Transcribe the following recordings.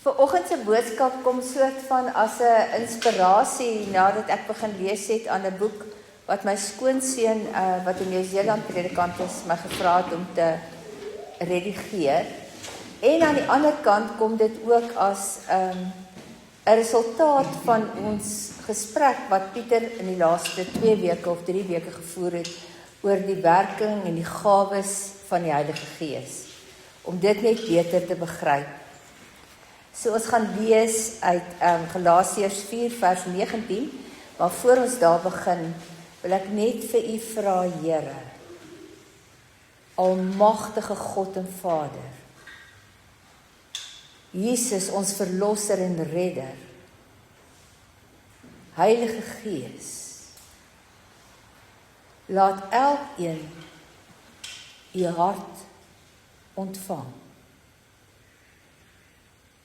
Vanoggend se boodskap kom soort van as 'n inspirasie nadat ek begin lees het aan 'n boek wat my skoonseun wat in Nieu-Seeland predikant is, my gevra het om te redigeer. En aan die ander kant kom dit ook as 'n resultaat van ons gesprek wat Pieter in die laaste 2 weke of 3 weke gevoer het oor die werking en die gawes van die Heilige Gees, om dit net beter te begryp. So ons gaan lees uit Galasiërs 4 vers 19, maar voor ons daar begin, wil ek net vir u vra, Here, almagtige God en Vader, Jesus, ons verlosser en redder, Heilige Gees, laat elkeen u hart ontvang.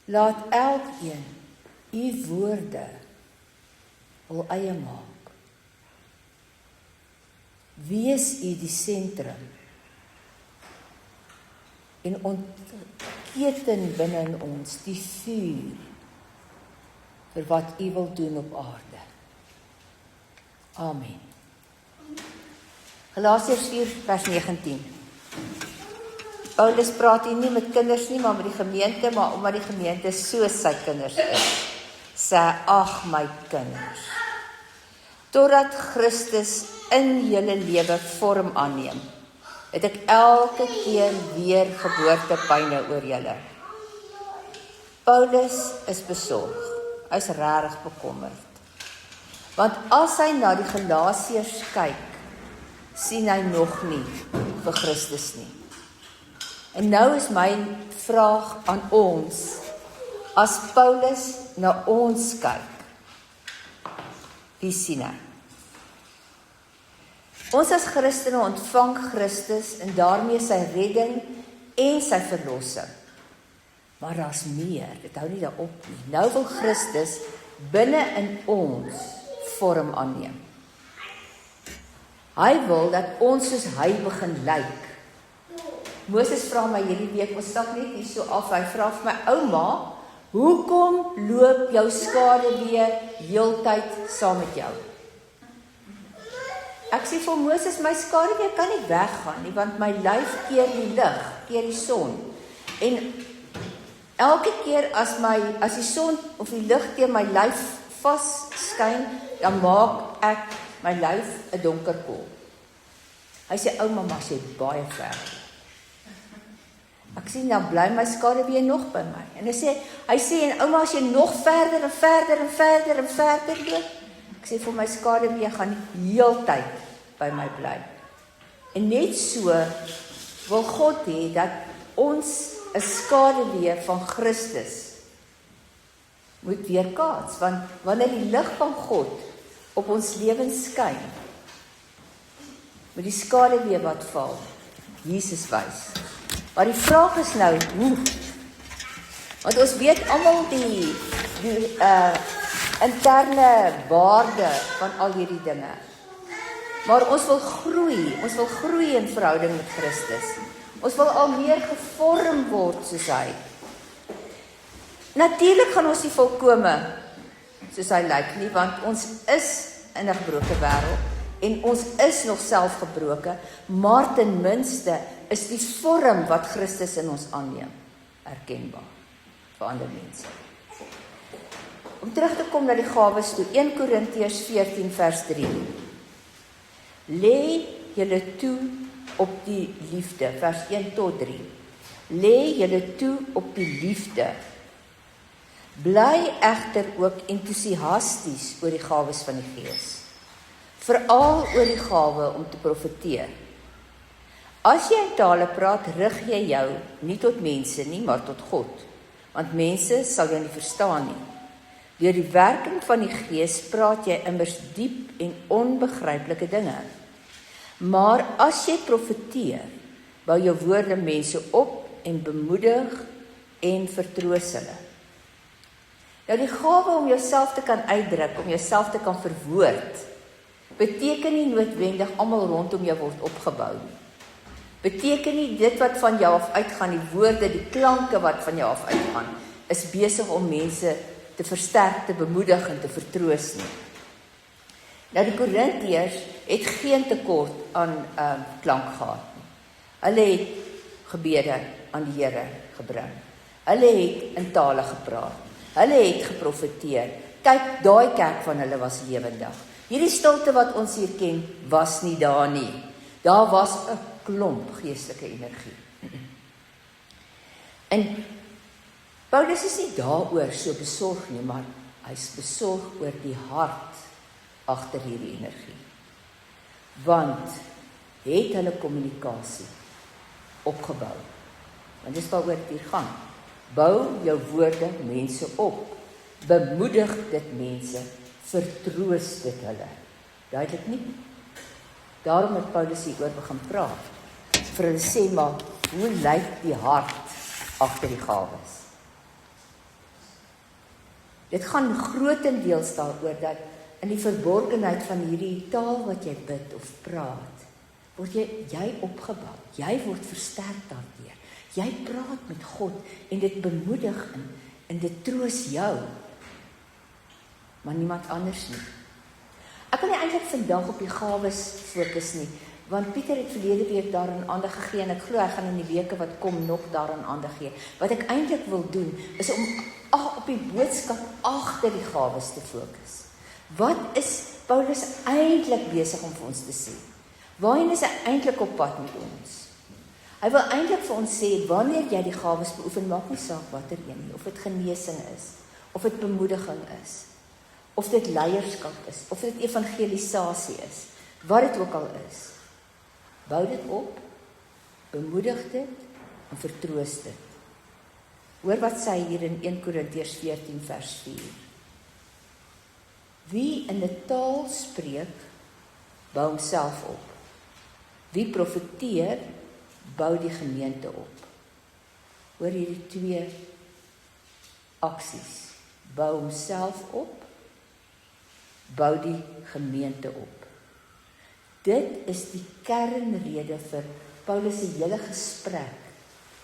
Laat elkeen u woorde wil eie maak. Wees u die sentrum en ontketen binne in ons die vuur vir wat u wil doen op aarde. Amen. Galasiërs 4 vers 19. Paulus praat hier nie met kinders nie, maar met die gemeente, maar omdat die gemeente so sy kinders is, sê, ag my kinders, totdat Christus in julle lewe vorm aanneem, het ek elke keer weer geboortepyne oor julle. Paulus is besorg, hy is regtig bekommerd, want as hy na die Galasiërs kyk, sien hy nog nie vir Christus nie. En nou is my vraag aan ons, as Paulus na ons kyk, wie sien hy? Ons as Christene ontvang Christus en daarmee sy redding en sy verlossing. Maar daar's meer, dit hou nie daarop nie. Nou wil Christus binne in ons vorm aanneem. Hy wil dat ons soos hy begin lyk. Moses vra my hierdie week, ons stap net hier so af, hy vra vir my, ouma, hoekom loop jou skaduwee heeltyd saam met jou? Ek sê vir Moses, my skaduwee kan nie weggaan nie, want my lyf keer die lig, keer die son. En elke keer as die son of die lig teen my lyf vas skyn, dan maak ek my lyf 'n donker kol. Hy sê, ouma, maar sy baie ver. Ek sê, dan bly my skaduwee nog by my. En hy sê, en ouma, as jy nog verder en verder en verder en verder loop, ek sê, vir my skaduwee gaan nie heeltyd by my bly. En net so wil God hê dat ons 'n skaduwee van Christus moet weerkaats, want wanneer die lig van God op ons lewens skyn, met die skaduwee wat val, Jesus wys. Maar die vraag is nou, hoe? Want ons weet almal die interne waarde van al hierdie dinge. Maar ons wil groei in verhouding met Christus. Ons wil al meer gevorm word soos hy. Natuurlik gaan ons nie volkome soos hy lyk nie, want ons is in 'n gebroke wêreld en ons is nog self gebroke, maar ten minste is die vorm wat Christus in ons aanneem erkenbaar vir ander mense. Om terug te kom na die gawes toe, 1 Korintiërs 14 vers 3. Lê julle toe op die liefde, vers 1 tot 3. Lê julle toe op die liefde. Bly egter ook entoesiasties oor die gawes van die Gees. Veral oor die gawe om te profeteer. As jy in tale praat, rig jy jou nie tot mense nie, maar tot God, want mense sal jou nie verstaan nie. Deur die werking van die Gees praat jy immers diep en onbegryplike dinge. Maar as jy profeteer, bou jou woorde mense op en bemoedig en vertroos hulle. Nou die gawe om jouself te kan uitdruk, om jouself te kan verwoord, beteken nie noodwendig almal rondom jou word opgebou nie. Beteken nie dit wat van jou af uitgaan, die woorde, die klanke wat van jou af uitgaan, is besig om mense te versterk, te bemoedig en te vertroos nie. Nou die Korintiërs het geen tekort aan klank gehad nie. Hulle het gebede aan die Here gebring. Hulle het in tale gepraat. Hulle het geprofeteer. Kyk, daai kerk van hulle was lewendig. Hierdie stilte wat ons hier ken, was nie daar nie. Daar was 'n klomp geestelike energie. En Paulus is nie daaroor so besorg nie, maar hy's besorg oor die hart agter hierdie energie. Want het hulle kommunikasie opgebou? Want dis waaroor dit hier gaan. Bou jou woorde mense op. Bemoedig dit mense. Vertroos dit hulle. Duidelik nie. Daarom het Paulus hieroor begin praat. Vir hulle sê maar, hoe lyk die hart agter die gawes? Dit gaan grootendeels daaroor dat in die verborgenheid van hierdie taal wat jy bid of praat, word jy opgebou. Jy word versterk daardeur. Jy praat met God en dit bemoedig en dit troos jou. Maar niemand anders nie. Ek wil nie eintlik vandag op die gawes fokus nie, want Pieter het verlede week daaraan aandag gegee en ek glo hy gaan in die weke wat kom nog daaraan aandag gee. Wat ek eintlik wil doen is om op die boodskap agter die gawes te fokus. Wat is Paulus eintlik besig om vir ons te sê? Waarheen is hy eintlik op pad met ons? Hy wil eintlik vir ons sê, wanneer jy die gawes beoefen, maak nie saak watter een nie, of dit genesing is, of dit bemoediging is, of dit leierskap is, of dit evangelisasie is, wat dit ook al is. Bou dit op, bemoedig dit en vertroos dit. Hoor wat sê hier in 1 Korintiërs 14 vers 4. Wie in 'n taal spreek, bou homself op. Wie profeteer, bou die gemeente op. Hoor hierdie twee aksies. Bou homself op, bou die gemeente op. Dit is die kernrede vir Paulus se hele gesprek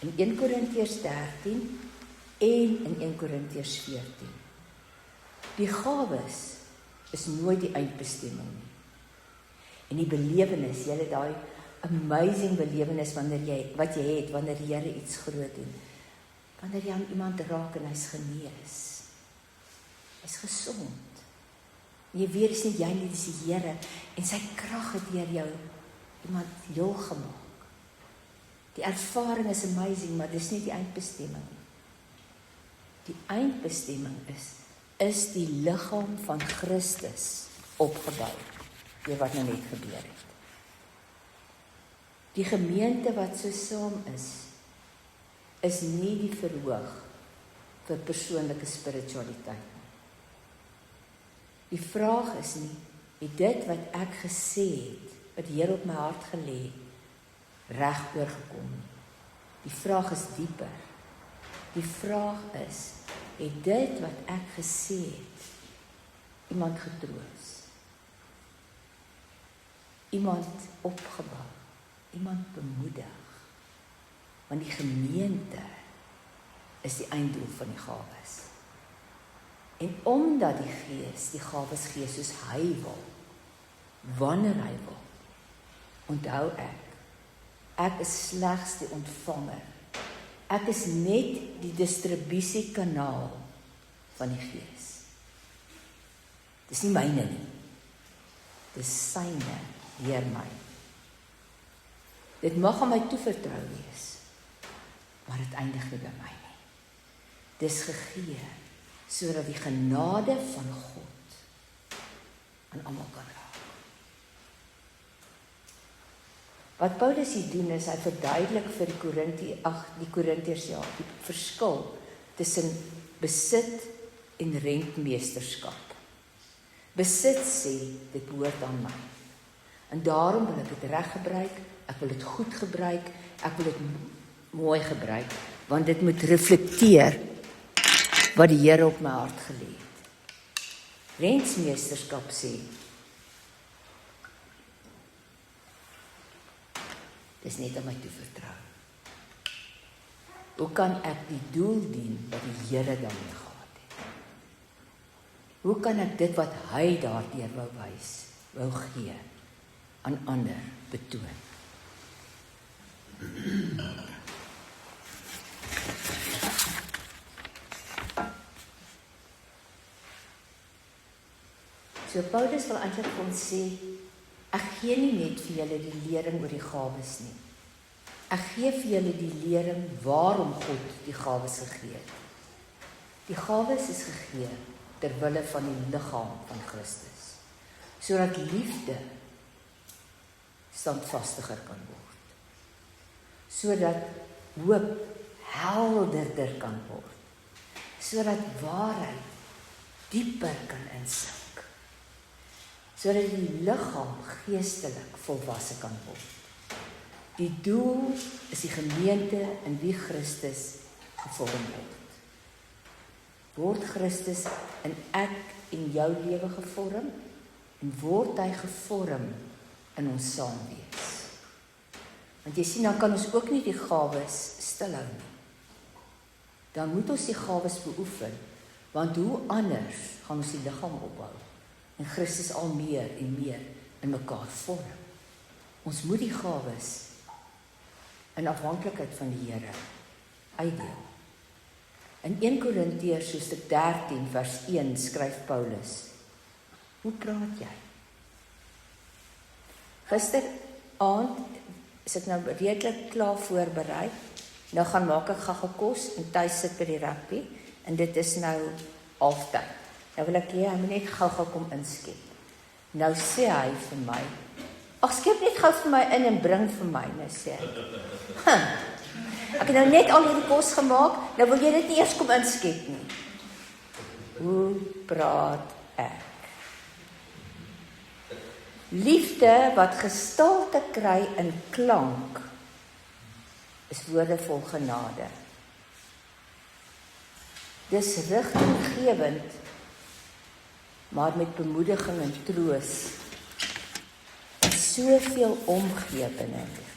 in 1 Korintiërs 13 en in 1 Korintiërs 14. Die gawes is nooit die eindbestemming nie. En die belewenis, jy het daai amazing belewenis wat jy het wanneer die Here iets groot doen. Wanneer jy aan iemand raak en hy's genees. Hy's gesond. Jy weet dis nie jy nie, dis die Here en sy krag het deur jou iemand heel gemaak. Die ervaring is amazing, maar dis nie die eindbestemming nie. Die eindbestemming is die liggaam van Christus opgebou, deur wat nou net gebeur het. Die gemeente wat so saam is nie die verhoog vir persoonlike spiritualiteit nie. Die vraag is nie, het dit wat ek gesê het, wat die Here op my hart gelê het, reg oorgekom nie. Die vraag is dieper. Die vraag is, het dit wat ek gesê het, iemand getroos, iemand opgebou, iemand bemoedig, want die gemeente is die einddoel van die gawes. En omdat die Gees die gawes gee soos hy wil, wanneer hy wil, onthou ek is slegs die ontvanger. Ek is net die distribusiekanaal van die Gees. Dis nie myne nie. Dis syne deur my. Dit mag aan my toevertrou wees, maar dit eindig nie by my nie. Dis gegee sodat die genade van God aan almal kan raak. Wat Paulus hier doen is, hy verduidelik vir die Korintiërs die verskil tussen besit en rentmeesterskap. Besit sê, dit behoort aan my. En daarom wil ek dit reg gebruik, ek wil dit goed gebruik, ek wil dit mooi gebruik, want dit moet reflekteer wat die Here op my hart gelê het. Rentmeesterskap sê, dis net aan my toe vertrou. Hoe kan ek die doel dien wat die Here daarmee gehad het? Hoe kan ek dit wat hy daardeur wou gee, aan ander betoon? So Paulus wil eintlik vir ons sê, ek gee nie net vir julle die lering oor die gawes nie. Ek gee vir julle die lering waarom God die gawes gegee het. Die gawes is gegee ter wille van die liggaam van Christus, sodat liefde standvastiger kan word, sodat hoop helderder kan word, sodat waarheid dieper kan insink, sodat die liggaam geestelik volwasse kan word. Die doel is die gemeente in wie Christus gevorm word. Word Christus in ek en jou lewe gevorm, en word hy gevorm in ons saamwees. Want jy sien, dan kan ons ook nie die gawes stilhou nie. Dan moet ons die gawes beoefen, want hoe anders gaan ons die liggaam opbou, en Christus al meer en meer in mekaar vorm. Ons moet die gawes in afhanklikheid van die Here uitdeel. In 1 Korintiërs hoofstuk 13 vers 1 skryf Paulus: Hoe praat jy? Gisteraand is ek nou redelik klaar voorberei. Nou gaan maak ek gaga kos en tuis sit by die rugby en dit is nou halftyd. Nou wil ek hy moet net gou kom inskep. Nou sê hy vir my: Ag, skep net gou vir my in en bring vir my, nou sê ek. Ek het nou net al hierdie kos gemaak, nou wil jy dit nie eers kom inskep nie. Hoe praat ek? Liefde wat gestalte kry in klank, is woorde vol genade. Dis rigtinggewend, maar met bemoediging en troos, en soveel omgee binne dit.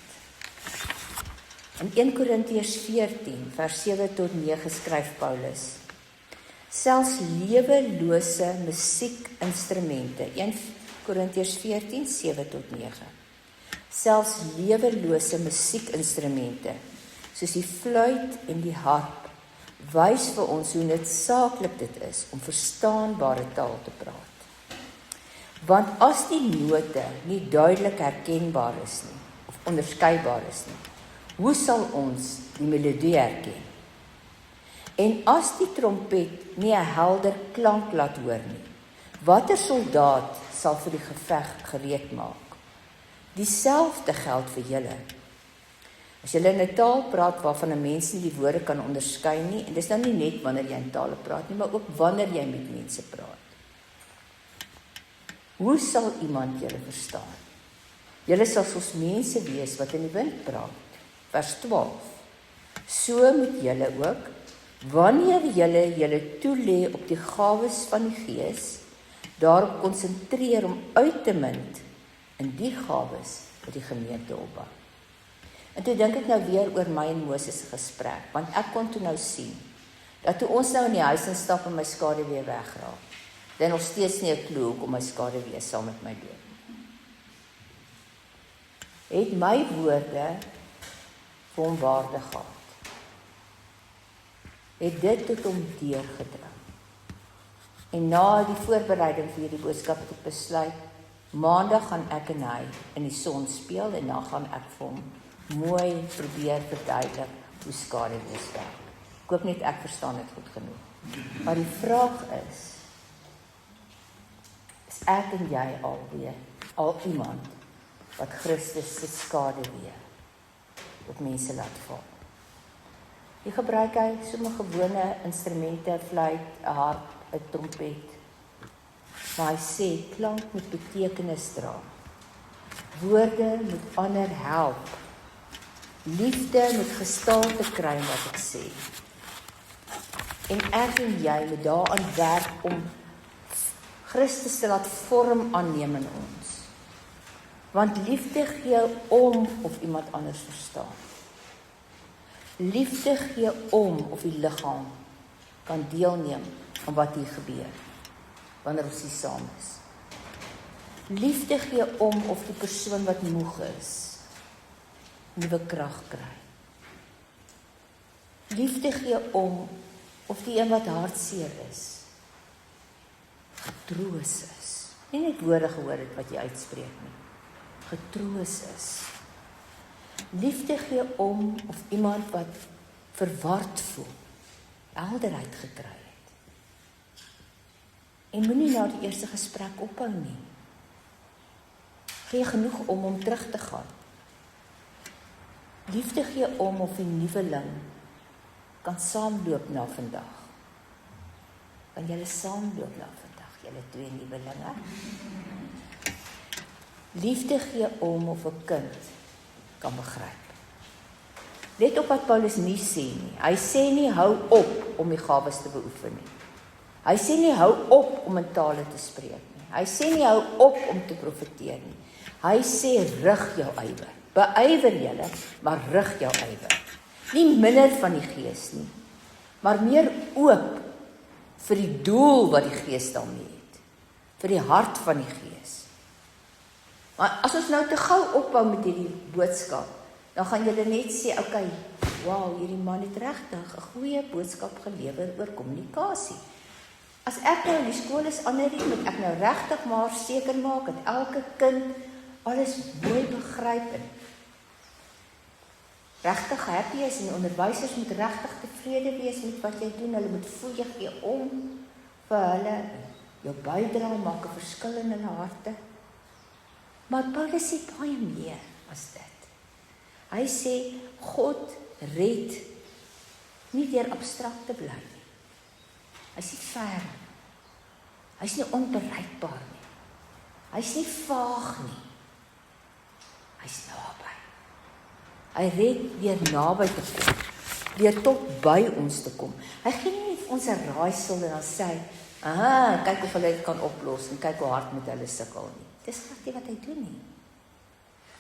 In 1 Korintiërs 14 vers 7 tot 9 skryf Paulus: Selfs lewelose musiekinstrumente, 1 Korintiërs 14, 7 tot 9. Selfs lewelose musiekinstrumente, soos die fluit en die harp, wys vir ons hoe noodsaaklik dit is om verstaanbare taal te praat. Want as die note nie duidelik herkenbaar is nie, of onderskeibaar is nie, hoe sal ons die melodie herken? En as die trompet nie 'n helder klank laat hoor nie, watter soldaat sal vir die geveg gereed maak? Dieselfde geld vir julle. As julle in 'n taal praat waarvan 'n mens nie die woorde kan onderskei nie, en dis nou nie net wanneer jy in tale praat nie, maar ook wanneer jy met mense praat. Hoe sal iemand julle verstaan? Julle sal soos mense wees wat in die wind praat. Vers 12. So moet julle ook, wanneer julle toelê op die gawes van die Gees, daarop konsentreer om uit te munt in die gawes wat die gemeente opbou. En toe dink ek nou weer oor my en Moses se gesprek, want ek kon toe nou sien, dat toe ons nou in die huis instap en my skaduwee wegraak, dan nog steeds nie 'n klou om my skaduwee saam met my loop. Het my woorde vir hom waarde gehad? Het dit tot hom deurgedring? En na die voorbereiding vir hierdie boodskap het ek besluit, Maandag gaan ek en hy in die son speel en dan gaan ek vir hom mooi probeer verduidelik hoe skaduwees werk. Ek hoop net ek verstaan dit goed genoeg. Maar die vraag is ek en jy al iemand wat Christus se skaduwee op mense laat val? Die gebruik hy sommige gewone instrumente, fluit, 'n harp, 'n trompet. Maar hy sê, klank moet betekenis dra. Woorde moet ander help. Liefde moet gestalte kry wat ek sê. En ek en jy moet daaraan werk om Christus te laat vorm aanneem in ons. Want liefde gee om of iemand anders verstaan. Liefde gee om of die liggaam kan deelneem aan wat hier gebeur, wanneer ons hier saam is. Liefde gee om of die persoon wat moeg is, nuwe krag kry. Liefde gee om of die een wat hartseer is, getroos is. Nie net woorde gehoor het wat jy uitspreek nie. Getroos is. Liefde gee om of iemand wat verward voel, helderheid gekry het. En moenie na die eerste gesprek ophou nie. Gee genoeg om terug te gaan. Liefde gee om of die nuweling kan saamloop na vandag. Kan julle saamloop na vandag, julle twee nuwelinge? Liefde gee om of 'n kind kan begryp. Let op wat Paulus nie sê nie. Hy sê nie hou op om die gawes te beoefen nie. Hy sê nie hou op om in tale te spreek nie. Hy sê nie hou op om te profeteer nie. Hy sê rig jou ywer. Beywer julle, maar rig jou ywer. Nie minder van die Gees nie, maar meer oop vir die doel wat die Gees daarmee het. Vir die hart van die Gees. Maar as ons nou te gou ophou met hierdie boodskap, dan gaan julle net sê, okay, wow, hierdie man het regtig 'n goeie boodskap gelewer oor kommunikasie. As ek nou in die skool is anderie, moet ek nou regtig maar seker maak dat elke kind alles mooi begryp en regtig happy is en onderwysers moet regtig tevrede wees met wat jy doen. Hulle moet voel jy gee om vir hulle. Jou bydrae maak 'n verskil in hulle harte. Maar Paulus sê baie meer as dit. Hy sê God red nie deur abstrakt te bly nie. Hy's nie ver nie. Hy's nie onbereikbaar nie. Hy's nie vaag nie. Hy's naby. Hy red deur naby te kom, deur tot by ons te kom. Hy gee nie vir ons 'n raaisel en dan sê hy, kyk of hulle dit kan oplos en kyk hoe hard moet hulle sukkel nie. Dis glad nie wat hy doen nie.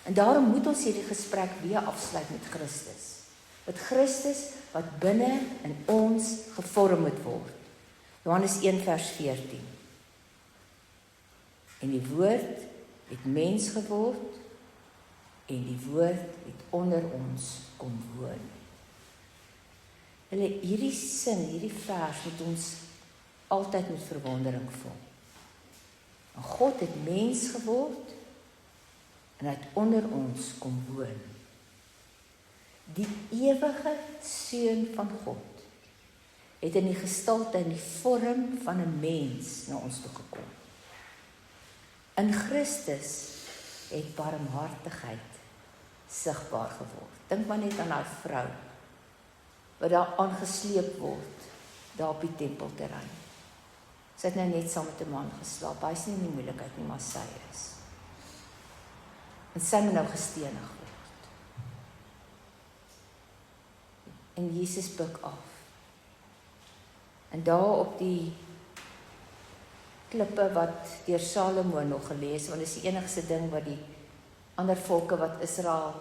En daarom moet ons hierdie gesprek weer afsluit met Christus. Met Christus wat binne in ons gevorm moet word. Johannes 1 vers 14. En die woord het mens geword en die woord het onder ons kom woon. Hierdie sin, hierdie vers moet ons altyd met verwondering vul. En God het mens geword en hy het onder ons kom woon. Die ewige Seun van God het in die gestalte en die vorm van 'n mens na ons toe gekom. In Christus het barmhartigheid sigbaar geword. Dink maar net aan daai vrou wat daar aangesleep word daar op die tempelterrein. Sy het nou net saam met 'n man geslaap. Hy is nie in die moeilikheid nie, maar sy is. En sy moet nou gestenig word. En Jesus buig af. En daar op die klippe wat deur Salomo nog gelees, want dit is die enigste ding wat die ander volke wat Israel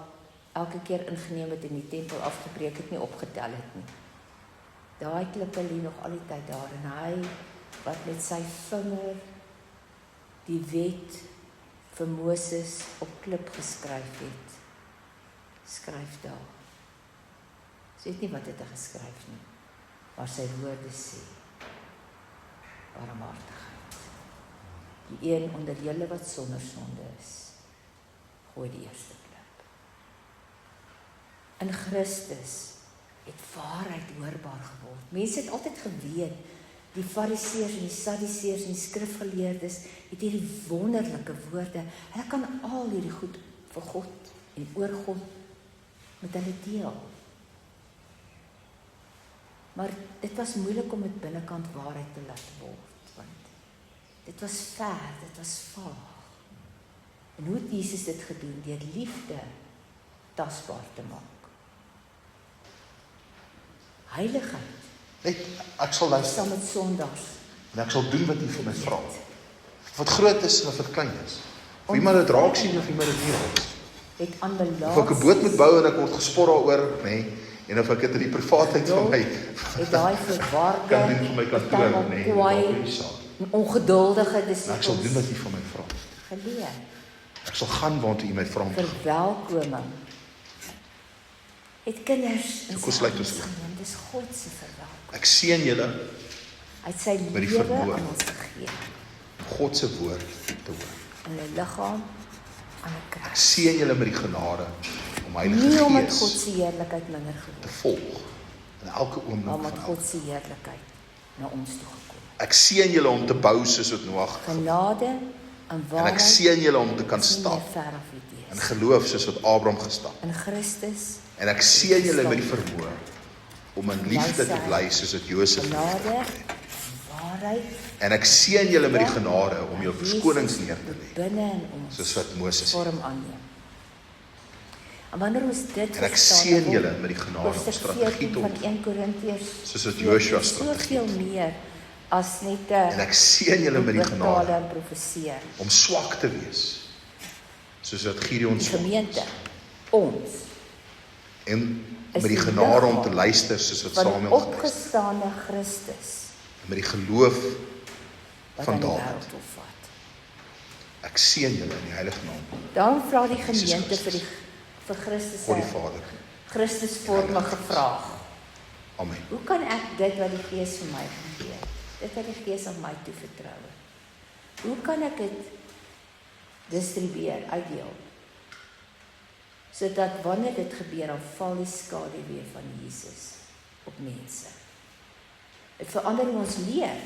elke keer ingeneem het en die tempel afgebreek het, nie opgetel het nie. Daai klippe lê nog al die tyd daar en hy wat met sy vinger die wet vir Moses op klip geskryf het, skryf daar. Sy weet nie wat het hy geskryf nie, maar sy woorde sê, barmhartigheid. Die een onder julle wat sonder sonde is, gooi die eerste klip. In Christus het waarheid hoorbaar geword. Mense het altyd geweet, die Fariseërs en die Sadduseërs en die skrifgeleerdes het hierdie wonderlike woorde. Hulle kan al hierdie goed vir God en oor God met hulle deel. Maar dit was moeilik om dit binnekant waarheid te laat word, want dit was ver, dit was vaag. En hoe het Jesus dit gedoen? Deur liefde tasbaar te maak. Heiligheid. Net, ek sal luister. Saam met sondags. En ek sal doen wat U vir my vra. Wat groot is en wat klein is. Of iemand dit raak sien of iemand dit nie raak sien. Het aan melaatses. Of ek 'n boot moet bou en ek word gespot daaroor, nee. En of ek dit in die privaatheid van my het daai verwarde, kan doen vir my kantoor, nee, kwaai, maak nie saak. ongeduldige Maar ek sal doen disippels wat U van my vra. geleer. Ek sal gaan waartoe U my vra om te gaan. Verwelkoming. Het kinders in Kom sluit ons sy oop. genoem, dis God se verwelkoming. Ek seën julle Hy het sy Met die lewe verhoor. aan ons gegee, om God se woord te hoor. in 'n liggaam aan 'n Ek kruis. seën julle met die genade om Heilige Nie omdat God Gees se heerlikheid minder te geword, volg in elke maar oomblik omdat van God elke. se heerlikheid na ons toe gekom. Ek seën julle om te bou soos wat Noag Genade en en ek waarheid seën julle om te kan is nie meer stap ver af u in wees. geloof soos wat Abraham gestap. In Christus, En ek seën julle met die vermoë om in liefde te bly soos wat Josef in liefde genade, gebly het. waarheid, En ek seën julle met die genade om jou verskonings neer te lê binne in ons soos wat Moses het. vorm aanneem. En wanneer ons dit En ek verstaan, seën dan julle met die genade om hoofstuk strategie 14 te van ontwikkel. 1 Korintiërs Soos wat Joshua strategie soveel meer as net 'n En ek seën julle met die genade en profeseer. om swak te wees soos wat Gideon Die swak gemeente, ons, en is met die die genade om te liggaam luister soos wat van die Samuel geluister het. opgestaande Christus, En met die geloof wat van aan die Dawid. wêreld wil vat. Ek seën julle in die heilige naam Daarom vra die Jesus gemeente Christus. vir Christus God die se Vader. Christusvorme gevraag. Amen. Hoe kan ek dit wat die Gees vir my gee, dit wat die Gees aan my toevertrou het, hoe kan ek dit distribueer, uitdeel, sodat wanneer dit gebeur, dan val die skaduwee van Jesus op mense. Dit verander hoe ons leer.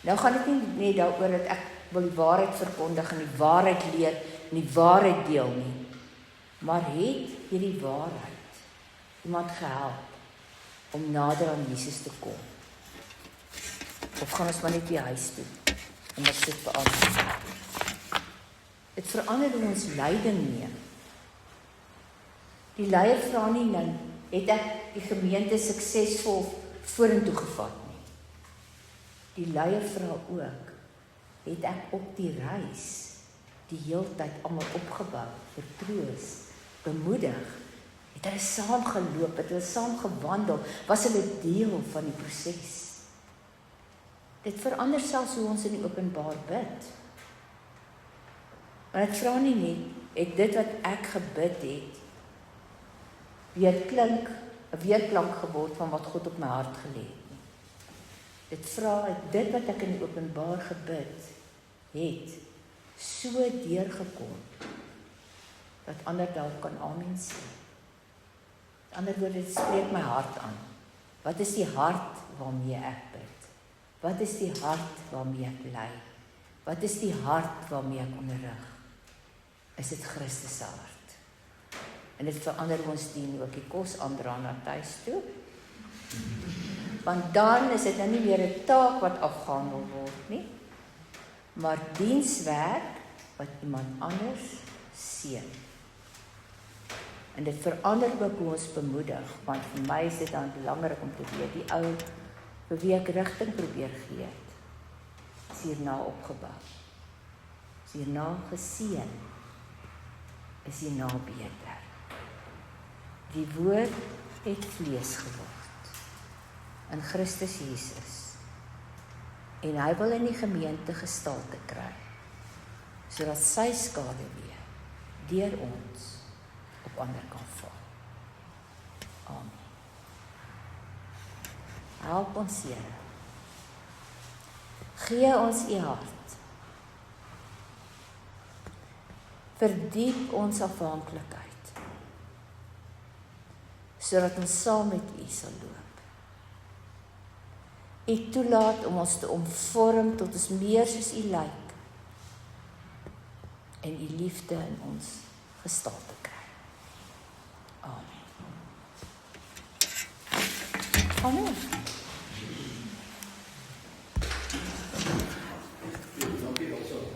Nou gaan dit nie net daaroor dat ek wil die waarheid verkondig en die waarheid leer en die waarheid deel nie, maar het hierdie waarheid iemand gehelp om nader aan Jesus te kom? Of gaan ons maar net weer huis toe en dit sit verander? Dit verander hoe ons leiding neem. Die leier vra nie nou, het ek die gemeente suksesvol vorentoe gevat nie. Die leier vra ook, het ek op die reis die heeltyd almal opgebou, vertroos, bemoedig, het hulle saam geloop, het hulle saam gewandel, was hulle deel van die proses. Dit verander selfs hoe ons in die openbaar bid. Maar ek vra nie net, het dit wat ek gebid het, weerklank geword van wat God op my hart gelê het nie. Dit vra, het dit wat ek in die openbaar gebid het, so deurgekom, dat ander dalk kan amen sê. Met ander woorde, dit spreek my hart aan. Wat is die hart waarmee ek bid? Wat is die hart waarmee ek lei? Wat is die hart waarmee ek onderrig? Is dit Christus se hart? En dit verander ons dien ook die kos aandra na tuis toe. Want dan is dit nou nie meer 'n taak wat afgehandel word nie, maar dienswerk wat iemand anders seën. En dit verander ook hoe ons bemoedig, want vir my is dit dan belangrik om te weet, die ou vir wie ek rigting probeer gee het, is hierna opgebou, is hierna geseën, is hierna beter. Die woord het vlees geword in Christus Jesus, en hy wil in die gemeente gestalte kry, sodat sy skaduwee deur ons op ander kan val. Amen. Help ons, Here. Gee ons u hart. Verdiep ons afhanklikheid, sodat ons saam met u sal loop. U toelaat om ons te omvorm tot ons meer soos u lyk, en u liefde in ons gestalte kry. Amen. Amen.